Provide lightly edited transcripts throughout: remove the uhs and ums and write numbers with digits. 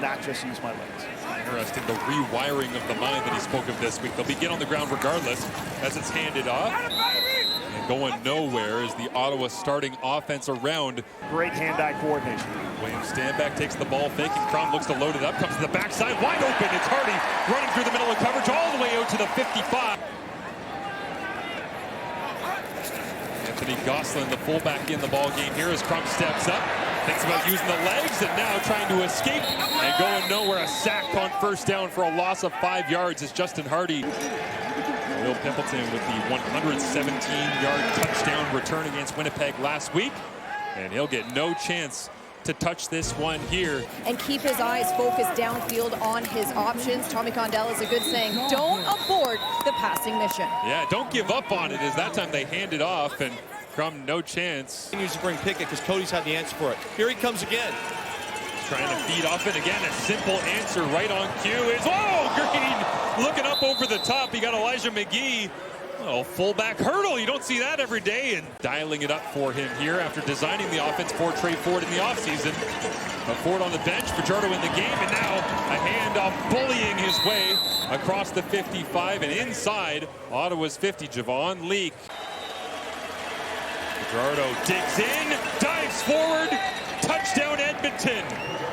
not just use my legs. Interesting, the rewiring of the mind that he spoke of this week. They'll begin on the ground regardless as it's handed off. And going nowhere is the Ottawa starting offense around. Great hand-eye coordination. William Stanback takes the ball, faking. Crum looks to load it up, comes to the backside, wide open. It's Hardy running through the middle of coverage all the way out to the 55. Anthony Gosselin, the fullback, in the ball game here as Crum steps up. Thinks about using the legs and now trying to escape and going nowhere. A sack on first down for a loss of 5 yards is Justin Hardy. Will Pimpleton with the 117-yard touchdown return against Winnipeg last week. And he'll get no chance to touch this one here. And keep his eyes focused downfield on his options. Tommy Condell is a good saying, don't abort the passing mission. Yeah, don't give up on it, as that time they hand it off and Crum no chance. He needs to bring Pickett because Cody's had the answer for it. Here he comes again. Trying to feed off it again. A simple answer right on cue is, oh, Green looking up over the top. He got Elijah McGee. Oh, fullback hurdle. You don't see that every day. And dialing it up for him here after designing the offense for Trey Ford in the offseason. Ford on the bench, Fajardo in the game, and now a handoff bullying his way across the 55 and inside Ottawa's 50. Javon Leake. Fajardo digs in, dives forward, touchdown Edmonton.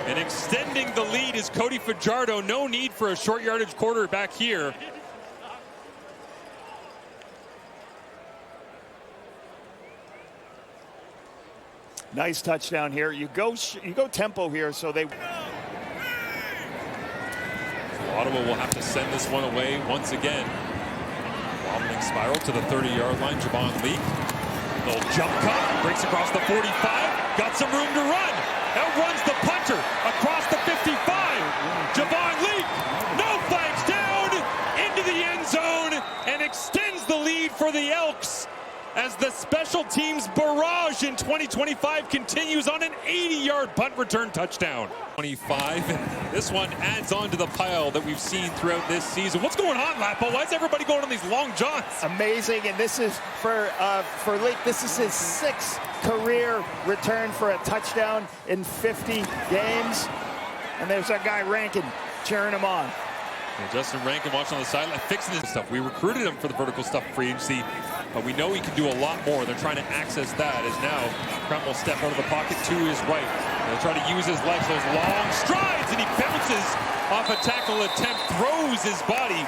And extending the lead is Cody Fajardo. No need for a short yardage quarterback here. Nice touchdown here. You go tempo here, so they. Ottawa will have to send this one away once again. Wobbling spiral to the 30-yard line. Javon Leake. Little jump cut, breaks across the 45. Got some room to run. Outruns the punter across the 55. Javon Leake. No flags down into the end zone and extends the lead for the Elks as the special teams barrage in 2025 continues on an 80-yard punt return touchdown. 25, and this one adds on to the pile that we've seen throughout this season. What's going on, Lapo? Why is everybody going on these long johns? Amazing, and this is for Leake. This is his 6th career return for a touchdown in 50 games. And there's our guy Rankin cheering him on. And Justin Rankin watching on the sideline, fixing his stuff. We recruited him for the vertical stuff free agency, but we know he can do a lot more. They're trying to access that as now Crum will step out of the pocket to his right. They'll try to use his legs, those long strides, and he bounces off a tackle attempt, throws his body.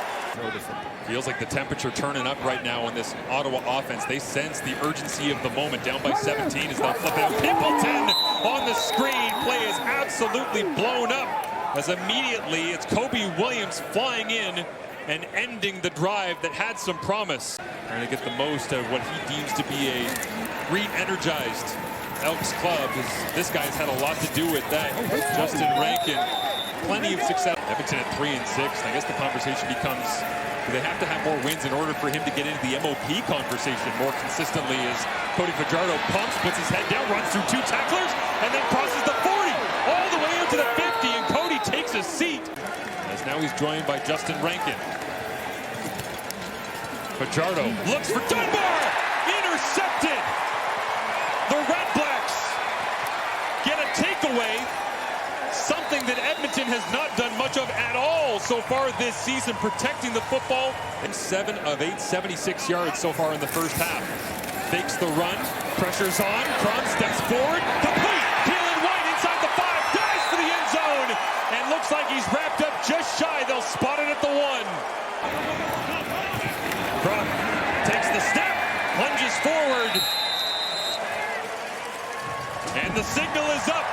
Feels like the temperature turning up right now on this Ottawa offense. They sense the urgency of the moment. Down by 17 as they'll flip out. Pimpleton on the screen. Play is absolutely blown up as immediately it's Kobe Williams flying in and ending the drive that had some promise. Trying to get the most of what he deems to be a re-energized Elks club. This guy's had a lot to do with that. Justin Rankin, plenty of success. Edmonton at 3-6. I guess the conversation becomes, do they have to have more wins in order for him to get into the MOP conversation more consistently as Cody Fajardo pumps, puts his head down, runs through 2 tacklers, and then crosses the 40 all the way out to the 50, and Cody takes a seat. As now he's joined by Justin Rankin. Fajardo looks for Dunbar! Intercepted! The Redblacks get a takeaway. Something that Edmonton has not done much of at all so far this season, protecting the football. And 7 of 8, 76 yards so far in the first half. Fakes the run, pressure's on, Crum steps forward, complete! Keelan White inside the 5, dives for the end zone, and looks like he's wrapped up just shy. They'll spot it at the 1. Crum takes the snap, lunges forward, and the signal is up.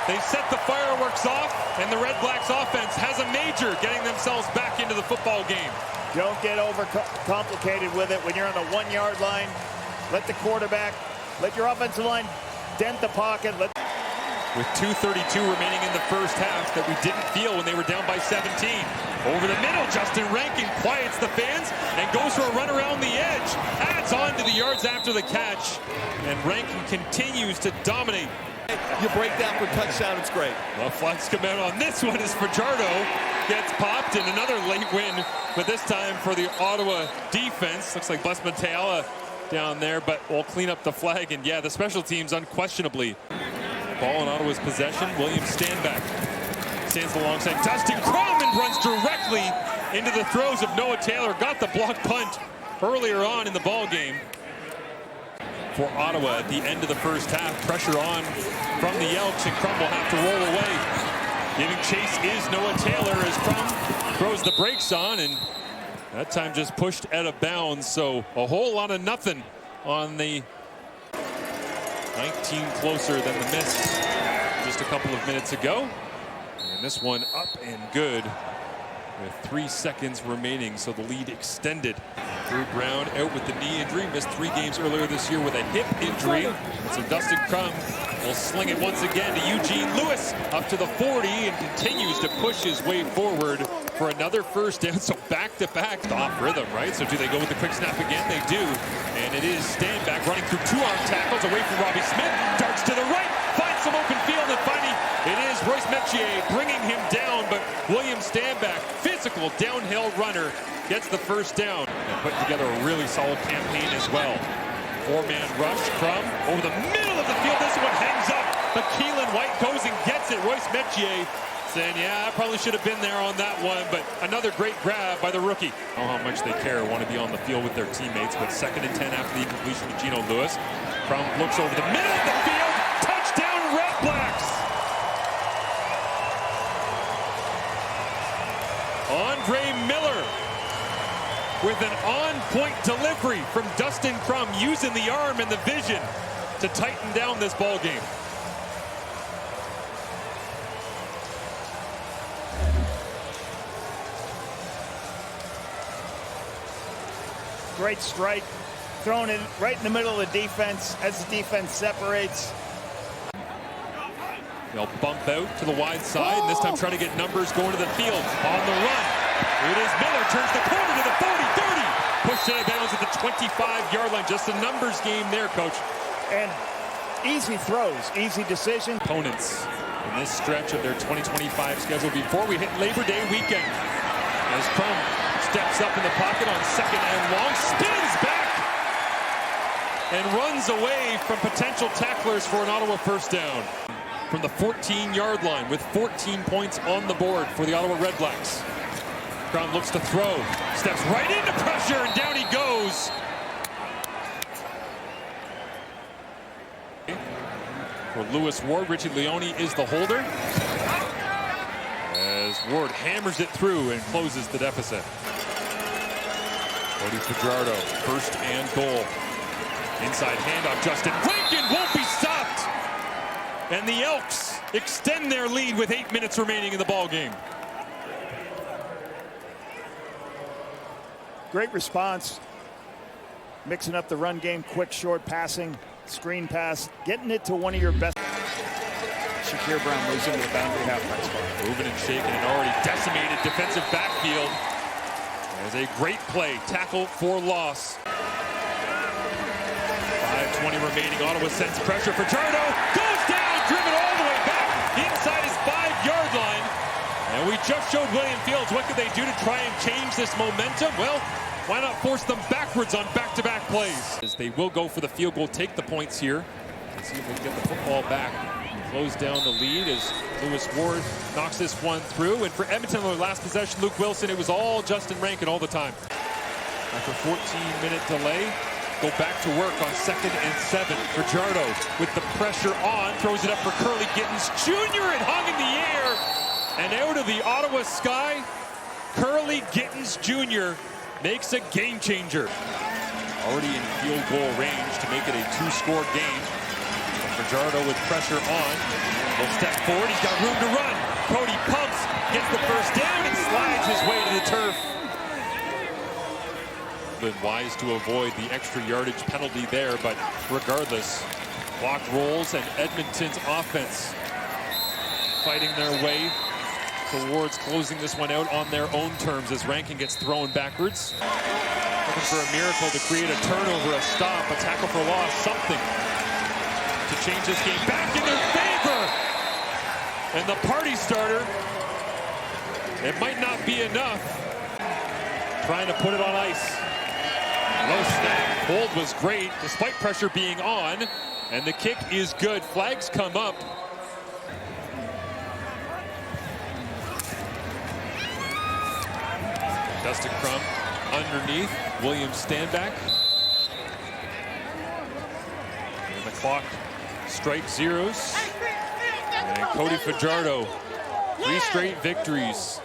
They set the fireworks off, and the Redblacks offense has a major getting themselves back into the football game. Don't get overcomplicated with it when you're on the 1-yard line. Let the quarterback, let your offensive line dent the pocket. With 2:32 remaining in the first half that we didn't feel when they were down by 17. Over the middle, Justin Rankin quiets the fans and goes for a run around the edge. Adds on to the yards after the catch, and Rankin continues to dominate. You break down for touchdown, it's great. Well, flags come out on this one as Fajardo gets popped, and another late win, but this time for the Ottawa defense. Looks like Bless Mateala down there, but we'll clean up the flag, and yeah, the special teams unquestionably. Ball in Ottawa's possession, William Stanback. stands alongside Dustin Crum and runs directly into the throws of Noah Taylor. Got the block punt earlier on in the ball game. For Ottawa at the end of the first half, pressure on from the Elks, and Crum will have to roll away. Giving chase is Noah Taylor as Crum throws the brakes on, and that time just pushed out of bounds. So a whole lot of nothing on the 19 closer than the miss just a couple of minutes ago. And this one up and good with 3 seconds remaining, so the lead extended. Drew Brown out with the knee injury, missed 3 games earlier this year with a hip injury. So Dustin Crum will sling it once again to Eugene Lewis up to the 40 and continues to push his way forward for another first down. So back-to-back off rhythm, right? So do they go with the quick snap again? They do. And it is Stanback running through 2-arm tackles away from Robbie Smith. Darts to the right, finds some open field, and finally it is Royce Metier bringing him down, but William Stanback, physical downhill runner, gets the first down. And putting together a really solid campaign as well. 4-man rush, Crum over the middle of the field. This one hangs up, but Keelan White goes and gets it. Royce Metier saying, yeah, I probably should have been there on that one, but another great grab by the rookie. I don't know how much they care, want to be on the field with their teammates, but 2nd and 10 after the incompletion to Geno Lewis. Crum looks over the middle of the field. Touchdown, Redblacks! Andre Miller with an on-point delivery from Dustin Crum, using the arm and the vision to tighten down this ball game. Great strike, thrown in right in the middle of the defense as the defense separates. They'll bump out to the wide side, and this time try to get numbers going to the field on the run. It is Miller, turns the corner to the 40, 30. Pushed out of bounds at the 25-yard line. Just a numbers game there, Coach. And easy throws, easy decision. Opponents in this stretch of their 2025 schedule before we hit Labor Day weekend. As Crum steps up in the pocket on 2nd and long, spins back and runs away from potential tacklers for an Ottawa first down. From the 14-yard line with 14 points on the board for the Ottawa Redblacks. Crum looks to throw, steps right into pressure, and down he goes. For Lewis Ward, Richie Leone is the holder. As Ward hammers it through and closes the deficit. Cody Fajardo, 1st and goal. Inside handoff, Justin Rankin won't be stopped. And the Elks extend their lead with 8 minutes remaining in the ball game. Great response. Mixing up the run game, quick, short passing, screen pass, getting it to one of your best. Shakir Brown moves into the boundary halfback spot. Moving and shaking an already decimated defensive backfield. There's a great play, tackle for loss. 5:20 remaining, Ottawa sends pressure. Fajardo goes down, driven all the way back inside his 5-yard line. And we just showed William Fields, what could they do to try and change this momentum? Well, why not force them backwards on back-to-back plays? As they will go for the field goal, take the points here. Let's see if they can get the football back. Close down the lead as Lewis Ward knocks this one through. And for Edmonton, their last possession, Luke Wilson, it was all Justin Rankin all the time. After a 14-minute delay, go back to work on 2nd and 7. Fajardo with the pressure on, throws it up for Curly Gittens Jr. and hung in the air. And out of the Ottawa sky, Curly Gittens Jr. makes a game changer. Already in field goal range to make it a 2-score game. Fajardo with pressure on. Will step forward. He's got room to run. Cody pumps, gets the first down, and slides his way to the turf. Been wise to avoid the extra yardage penalty there, but regardless, clock rolls and Edmonton's offense fighting their way towards closing this one out on their own terms as Rankin gets thrown backwards. Looking for a miracle to create a turnover, a stop, a tackle for loss, something to change this game back in their favor. And the party starter, it might not be enough. Trying to put it on ice. Low snap. Hold was great despite pressure being on. And the kick is good. Flags come up. Dustin Crum underneath. William Standback. And the clock strikes zeros. And Cody Fajardo, 3 straight victories.